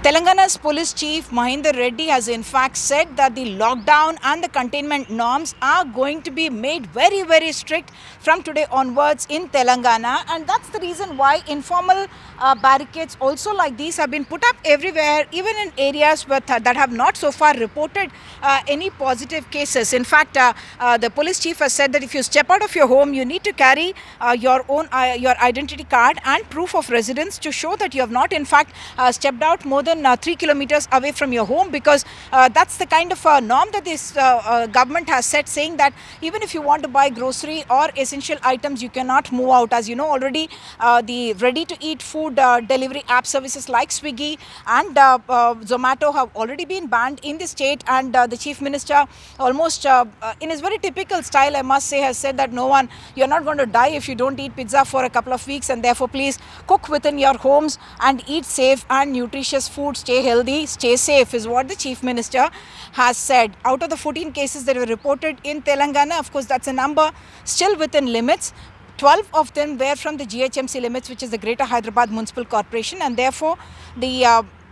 Telangana's police chief Mahinder Reddy has in fact said that the lockdown and the containment norms are going to be made very strict from today onwards in Telangana, and that's the reason why informal barricades also like these have been put up everywhere, even in areas that have not so far reported any positive cases. In fact, the police chief has said that if you step out of your home, you need to carry your identity card and proof of residence to show that you have not in fact stepped out more than 3 kilometers away from your home, because that's the kind of norm that this government has set, saying that even if you want to buy grocery or essential items, you cannot move out. As you know already, the ready to eat food delivery app services like Swiggy and Zomato have already been banned in the state, and the chief minister almost in his very typical style, I must say, has said that you're not going to die if you don't eat pizza for a couple of weeks, and therefore please cook within your homes and eat safe and nutritious food. Stay healthy, stay safe is what the chief minister has said. Out of the 14 cases that were reported in Telangana, of course that's a number still within limits. 12 of them were from the GHMC limits, which is the Greater Hyderabad Municipal Corporation, and therefore the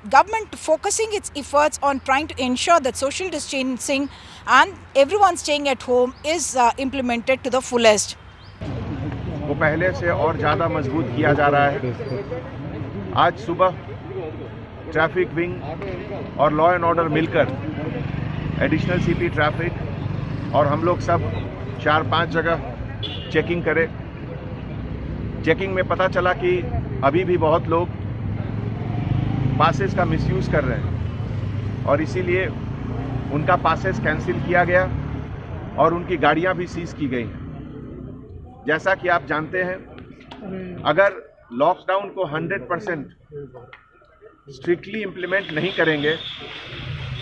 government focusing its efforts on trying to ensure that social distancing and everyone staying at home is implemented to the fullest. वो पहले से और ज़्यादा मजबूत किया जा रहा है। आज सुबह ट्रैफिक विंग और लॉ एंड ऑर्डर मिलकर एडिशनल सीपी ट्रैफिक और हम लोग सब 4-5 जगह चेकिंग करे। चेकिंग में पता चला कि अभी भी बहुत लोग पासेस का मिसयूज़ कर रहे हैं, और इसीलिए उनका पासेस कैंसिल किया गया और उनकी गाड़ियां भी सीज की गई हैं। जैसा कि आप जानते हैं, अगर लॉकडाउन को 100% स्ट्रिक्टली इम्प्लीमेंट नहीं करेंगे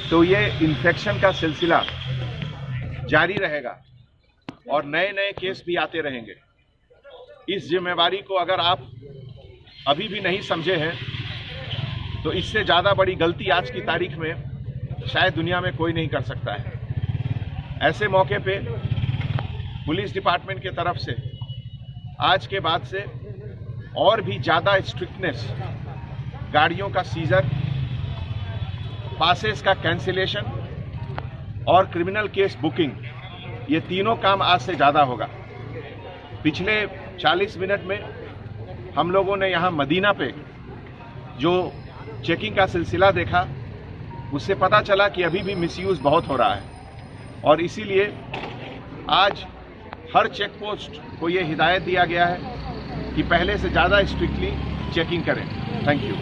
तो ये इन्फेक्शन का सिलसिला जारी रहेगा और नए केस भी आते रहेंगे। इस जिम्मेवारी को अगर आप अभी भी नहीं समझे हैं तो इससे ज़्यादा बड़ी गलती आज की तारीख में शायद दुनिया में कोई नहीं कर सकता है। ऐसे मौके पे पुलिस डिपार्टमेंट की तरफ से आज के बाद से और भी ज़्यादा स्ट्रिक्टनेस, गाड़ियों का सीजर, पासेस का कैंसिलेशन और क्रिमिनल केस बुकिंग, ये तीनों काम आज से ज़्यादा होगा। पिछले 40 मिनट में हम लोगों ने यहाँ मदीना पे जो चेकिंग का सिलसिला देखा, उससे पता चला कि अभी भी मिसयूज़ बहुत हो रहा है, और इसीलिए आज हर चेक पोस्ट को ये हिदायत दिया गया है कि पहले से ज़्यादा स्ट्रिक्टली चेकिंग करें। Thank you.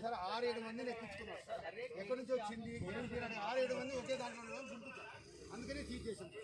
సార్ 6-7 మందిని ఎక్కించుకున్నారు సార్. ఎక్కడి నుంచి వచ్చింది, ఏంటి అని 6-7 మంది ఒకే దాంట్లో అందుకనే సీజ్ చేసింది.